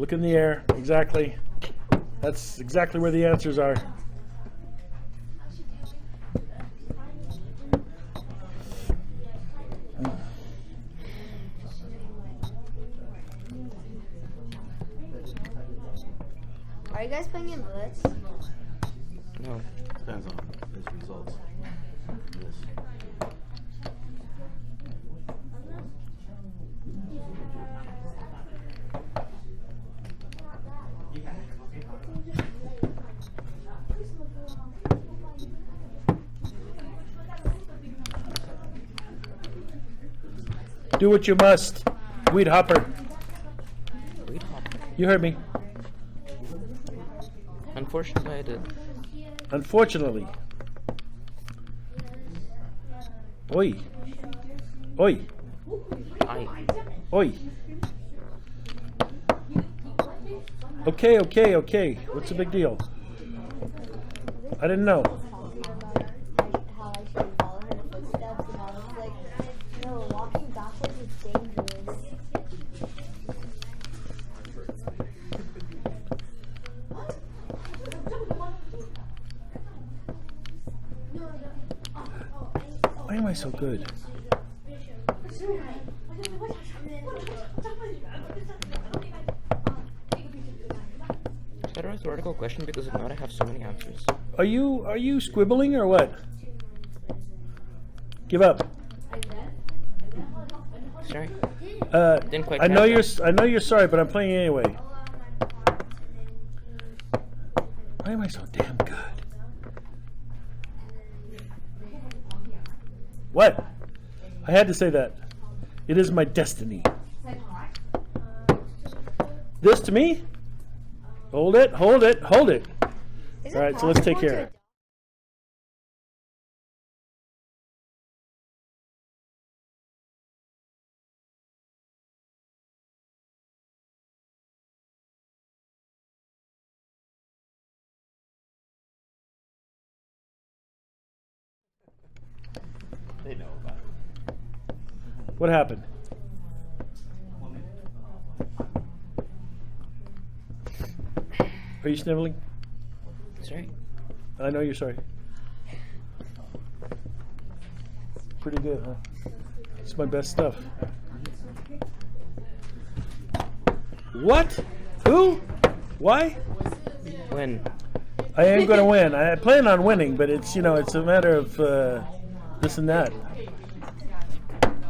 Look in the air. Exactly. That's exactly where the answers are. Are you guys playing in Blitz? No. Depends on his results. Yes. Do what you must. Weed hopper. Weed hopper. You heard me. Unfortunately, I did. Unfortunately. Oi. Oi. I. Oi. Okay, okay, okay. What's the big deal? I didn't know. How I should follow her footsteps, and I was like, no, walking backwards is dangerous. Why am I so good? Should I write a rhetorical question? Because if not, I have so many answers. Are you squibbling or what? Give up. Sorry. Didn't quite I know catch you're sorry, but I'm playing anyway. Why am I so damn good? What? I had to say that. It is my destiny. This to me? Hold it, hold it, hold it. All right, so let's take care of it. They know about it. What happened? Are you sniveling? Sorry. I know you're sorry. Pretty good, huh? It's my best stuff. What? Who? Why? When? I am going to win. I plan on winning, but it's, it's a matter of this and that.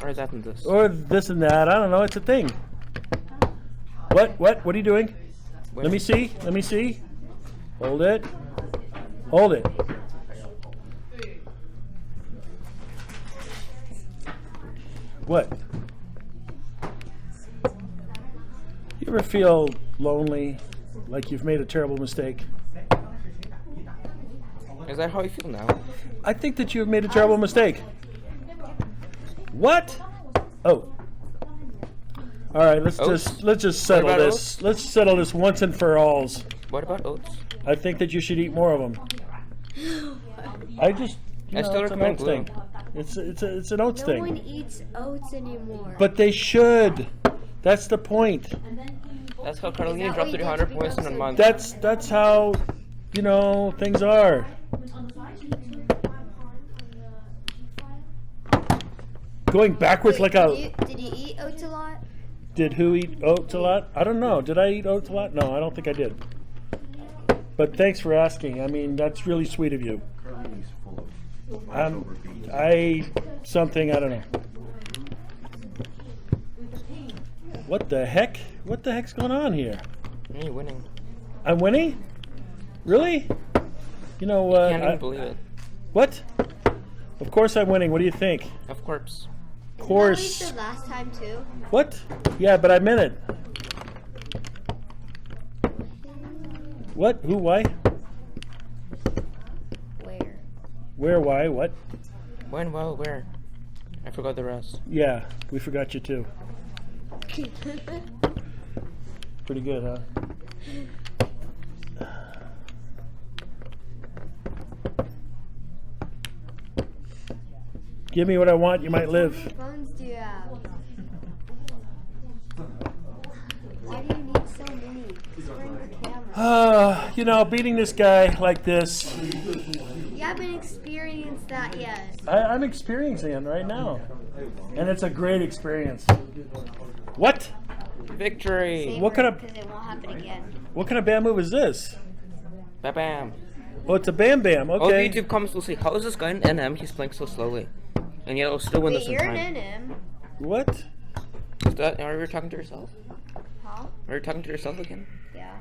Or that and this. Or this and that. I don't know. It's a thing. What? What? What are you doing? When? Let me see. Let me see. Hold it. Hold it. What? You ever feel lonely, like you've made a terrible mistake? Is that how you feel now? I think that you've made a terrible mistake. What? Oh. All right, let's just settle about this. oats? Let's settle this once and for alls. What about oats? I think that you should eat more of them. I just, I still it's an recommend oats thing. It's an oats No thing. one eats oats anymore. But they should. That's the point. That's how Carlini that dropped what you 300 did to points in a become so month. That's how, things are. Going backwards like a. Did you eat oats a lot? Did who eat oats a lot? I don't know. Did I eat oats a lot? No, I don't think I did. But thanks for asking. I mean, that's really sweet of you. Carlini's full of Um, beans. I don't know. What the heck? What the heck's going on here? Me winning. I'm winning? Really? Can't even believe it. What? Of course I'm winning. What do you think? Of course. Of Didn't course. you eat the last time too? What? Yeah, but I meant it. What? Who? Why? Where? Where? Why? What? When, well, where? I forgot the rest. Yeah, we forgot you too. Pretty good, huh? Give me what I want, you might live. How many phones do you have? Why do you need so many? You know, beating this guy like this, You haven't experienced that yet. I'm experiencing it right now. And it's a great experience. What? Victory! What kind of- Because it won't happen again. What kind of bam move is this? Bam bam. Oh, it's a bam bam. All the Okay. YouTube comments will say, how is this guy an NM? He's playing so slowly. And yet he'll still win this Wait, in you're time. an NM. What? Is that, are you talking to yourself? Huh? Are you talking to yourself again? Yeah.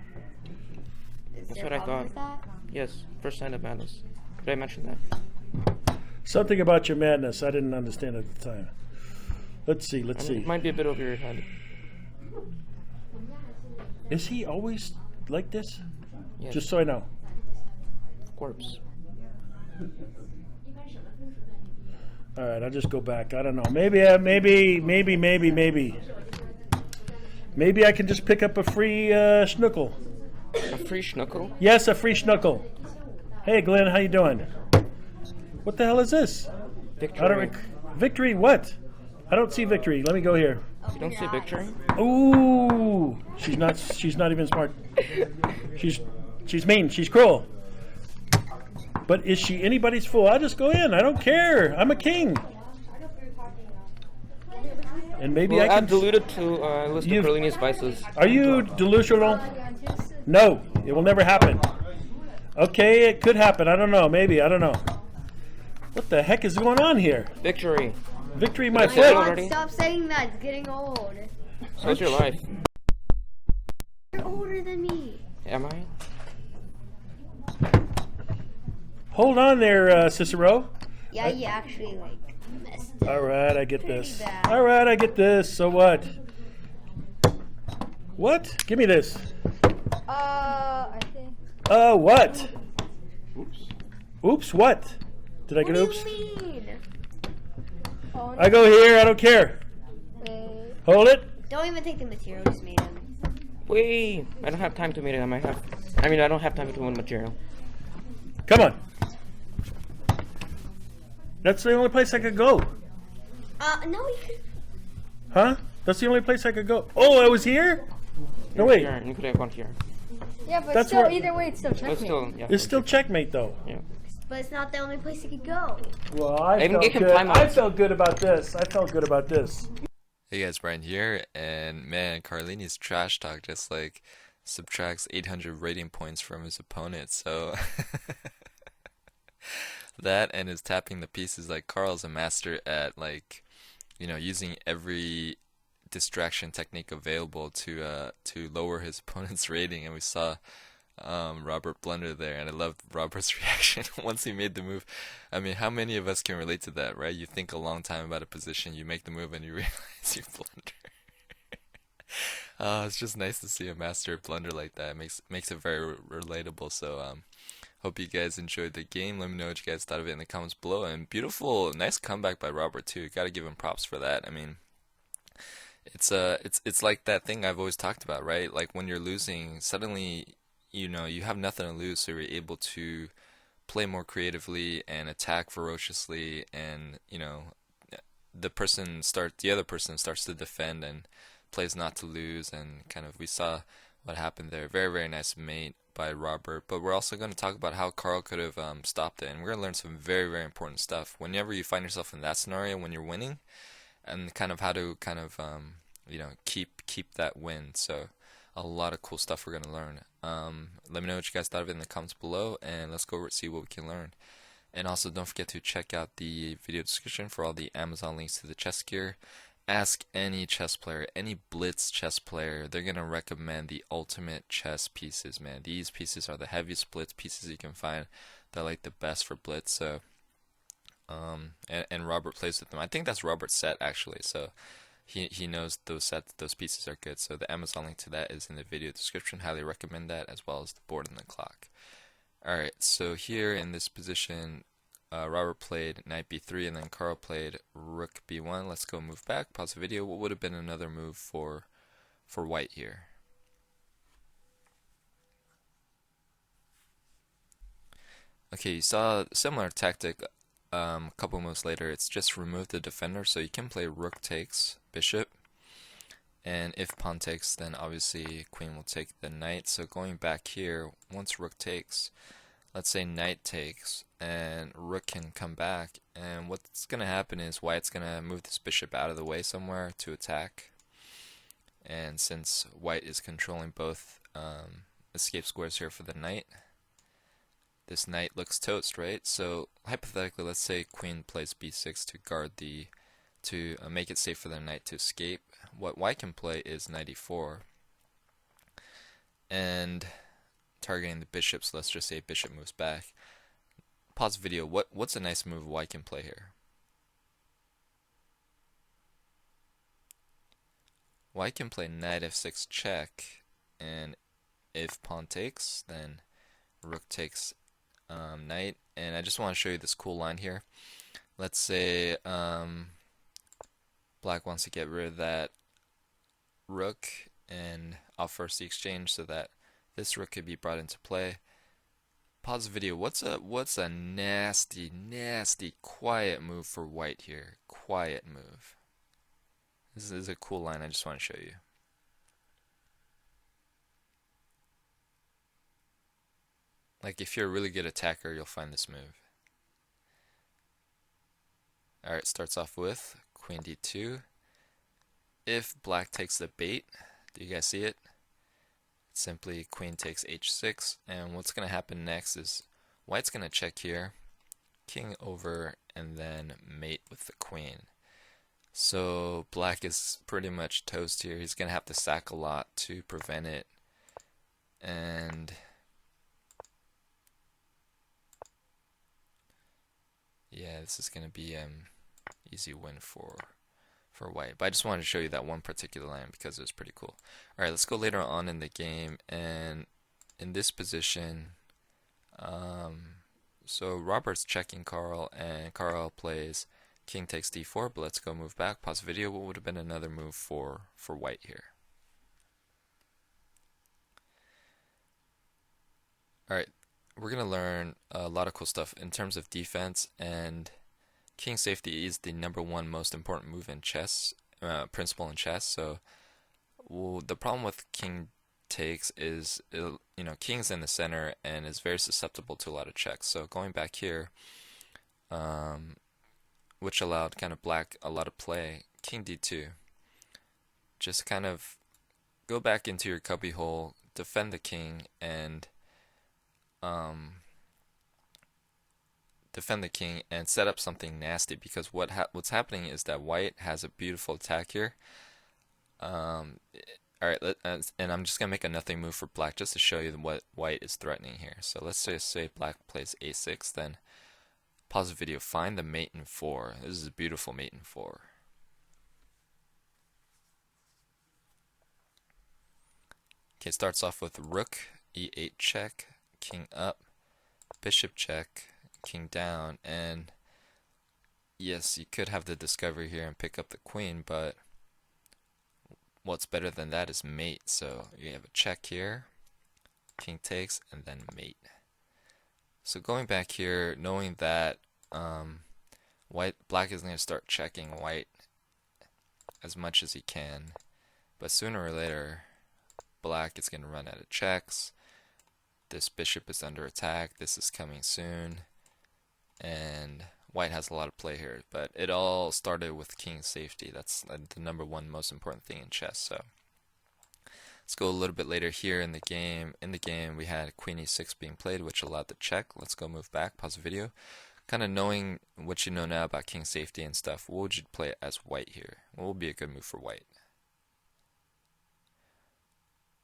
Is That's there what a I problem with thought. that? Yes, first sign of madness. Did I mention that? Something about your madness I didn't understand at the time. Let's see. Let's see. It might be a bit over your head. Is he always like this? Yes. Just so I know. Corpse. All right, I'll just go back. I don't know. Maybe I can just pick up a free schnuckle. A free schnuckle? Yes, a free schnuckle. Hey, Glenn, how you doing? What the hell is this? Victory. I don't victory. What? I don't see victory. Let me go here. You don't say victory? Ooh, she's not. She's not even smart. She's mean. She's cruel. But is she anybody's fool? I'll just go in. I don't care. I'm a king. And maybe Well, I add can. diluted to list of You've- Carlini's vices. Are you delusional? No, it will never happen. Okay, it could happen. I don't know. Maybe. I don't know. What the heck is going on here? Victory. Victory, my Oh Oh my foot. God. God, stop saying that. It's getting old. So's your life. You're older than me. Am I? Hold on there, Cicero. Yeah, you actually like messed up. All right, I get this. bad. All right, I get this. So what? What? Give me this. I think. What? Oops. Oops, what? Did I What get do oops? you mean? I go here, I don't care. Hold it. Don't even take the material, just made him. Wait. I don't have time to meet him. I don't have time to win material. Come on. That's the only place I could go. No, you could. Huh? That's the only place I could go. Oh, I was here? No, wait. Here, you could have gone here. Yeah, but That's still, where- either way, it's still But checkmate. still, yeah. It's still checkmate, though. Yeah. But it's not the only place you could go. Well, I even felt gave him good. timeouts. I felt good about this. I felt good about this. Hey guys, Brian here, and man, Carlini's trash talk just like subtracts 800 rating points from his opponent, so that and his tapping the pieces. Like, Carl's a master at, like, you know, using every distraction technique available to lower his opponent's rating, and we saw Robert Blunder there, and I loved Robert's reaction once he made the move. I mean, how many of us can relate to that, right? You think a long time about a position, you make the move, and you realize you blunder. It's just nice to see a master blunder like that. It makes it very relatable. So hope you guys enjoyed the game. Let me know what you guys thought of it in the comments below. And beautiful, nice comeback by Robert too. Got to give him props for that. I mean, it's like that thing I've always talked about, right? Like, when you're losing, suddenly, you know, you have nothing to lose, so you're able to play more creatively and attack ferociously, and, you know, the other person starts to defend and plays not to lose, and kind of we saw what happened there. Very, very nice mate by Robert. But we're also going to talk about how Carl could have stopped it, and we're going to learn some very, very important stuff whenever you find yourself in that scenario when you're winning, and kind of how to kind of you know, keep that win. So a lot of cool stuff we're going to learn. Let me know what you guys thought of it in the comments below, and let's go see what we can learn. And also, don't forget to check out the video description for all the Amazon links to the chess gear. Ask any chess player, any blitz chess player, they're going to recommend the ultimate chess pieces, man. These pieces are the heaviest blitz pieces you can find. They're like the best for blitz. So and Robert plays with them. I think that's Robert's set, actually, so he knows those pieces are good. So the Amazon link to that is in the video description. Highly recommend that, as well as the board and the clock. Alright, so here in this position, Robert played knight b3, and then Carl played rook b1. Let's go move back, pause the video. What would have been another move for white here? Okay, you saw a similar tactic a couple moves later. It's just remove the defender, so you can play rook takes bishop, And if pawn takes, then obviously queen will take the knight. So going back here, once rook takes, let's say knight takes, and rook can come back, and what's going to happen is white's going to move this bishop out of the way somewhere to attack. And since white is controlling both escape squares here for the knight, this knight looks toast, right? So hypothetically, let's say queen plays b6 to guard to make it safe for the knight to escape. What white can play is knight e4, and targeting the bishop. So let's just say bishop moves back. Pause the video. What's a nice move white can play here? White can play knight f6 check, and if pawn takes, then rook takes knight. And I just want to show you this cool line here. Let's say black wants to get rid of that rook and offers the exchange so that this rook could be brought into play. Pause the video. What's a nasty, quiet move for white here? Quiet move. This is a cool line I just want to show you. Like, if you're a really good attacker, you'll find this move. Alright, starts off with queen d2. If black takes the bait, do you guys see it? Simply queen takes h6, and what's going to happen next is white's going to check here, king over, and then mate with the queen. So black is pretty much toast here. He's going to have to sack a lot to prevent it, and yeah, this is going to be easy win for white. But I just wanted to show you that one particular line because it was pretty cool. Alright, let's go later on in the game, and in this position, so Robert's checking Carl, and Carl plays king takes d4, but let's go move back. Pause the video. What would have been another move for white here? Alright, we're going to learn a lot of cool stuff in terms of defense, and king safety is the #1 most important move in chess, principle in chess. So the problem with king takes is, king's in the center and is very susceptible to a lot of checks. So going back here, which allowed kind of black a lot of play, king d2. Just kind of go back into your cubby hole, defend the king, and set up something nasty, because what's happening is that white has a beautiful attack here. Alright, and I'm just gonna make a nothing move for black just to show you what white is threatening here. So let's just say black plays a6, then pause the video, find the mate in 4. This is a beautiful mate in 4. Okay, it starts off with rook e8 check, king up, bishop check, king down, and yes, you could have the discovery here and pick up the queen, but what's better than that is mate. So you have a check here, king takes, and then mate. So going back here, knowing that black is going to start checking white as much as he can, but sooner or later black is going to run out of checks. This bishop is under attack, this is coming soon, and white has a lot of play here. But it all started with king safety. That's the #1 most important thing in chess. So let's go a little bit later here in the game. In the game, we had queen e6 being played, which allowed the check. Let's go move back, pause the video. Kind of knowing what you know now about king safety and stuff, what would you play as white here? What would be a good move for white?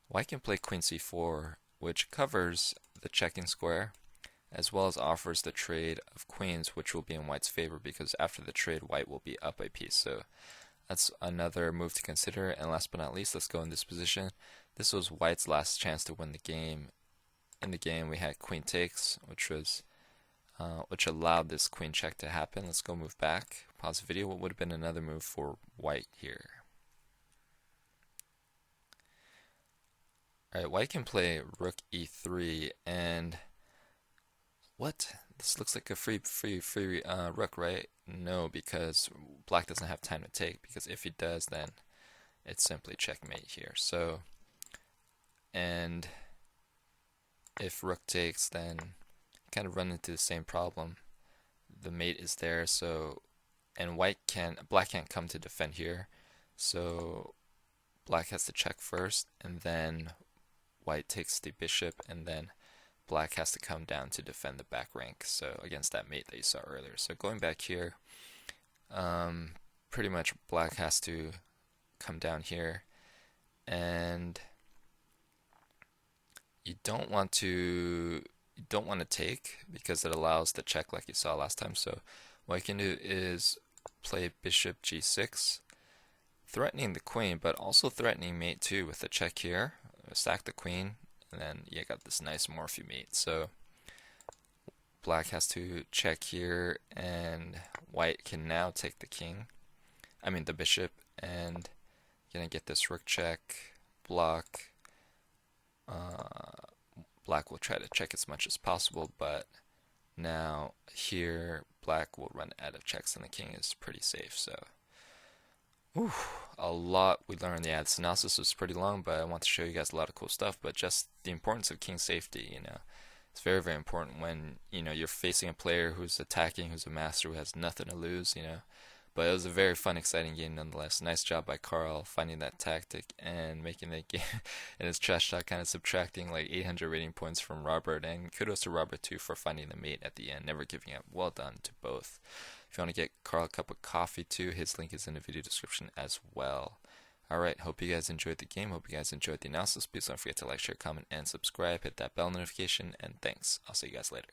White can play queen c4, which covers the checking square, as well as offers the trade of queens, which will be in white's favor, because after the trade, white will be up a piece. So that's another move to consider. And last but not least, let's go in this position. This was white's last chance to win the game. In the game, we had queen takes, which allowed this queen check to happen. Let's go move back, pause the video. What would have been another move for white here? Alright, white can play rook e3, and what? This looks like a free rook, right? No, because black doesn't have time to take, because if he does, then it's simply checkmate here. So, and if rook takes, then kind of run into the same problem. The mate is there, so, and black can't come to defend here, so black has to check first, and then white takes the bishop, and then black has to come down to defend the back rank, so against that mate that you saw earlier. So going back here, pretty much black has to come down here, and you don't want to take, because it allows the check like you saw last time. So what you can do is play bishop g6, threatening the queen, but also threatening mate too with the check here. Sack the queen, and then you got this nice Morphe mate. So black has to check here, and white can now take the bishop, and you're gonna get this rook check, block. Black will try to check as much as possible, but now here black will run out of checks, and the king is pretty safe. So a lot we learned. Yeah, this analysis was pretty long, but I want to show you guys a lot of cool stuff. But just the importance of king safety, it's very, very important when you're facing a player who's attacking, who's a master, who has nothing to lose. But it was a very fun, exciting game nonetheless. Nice job by Carl finding that tactic and making that game in his trash shot, kind of subtracting like 800 rating points from Robert. And kudos to Robert too for finding the mate at the end, never giving up. Well done to both. If you want to get Carl a cup of coffee too, his link is in the video description as well. Alright, hope you guys enjoyed the game. Hope you guys enjoyed the analysis. Please don't forget to like, share, comment, and subscribe. Hit that bell notification, and thanks. I'll see you guys later.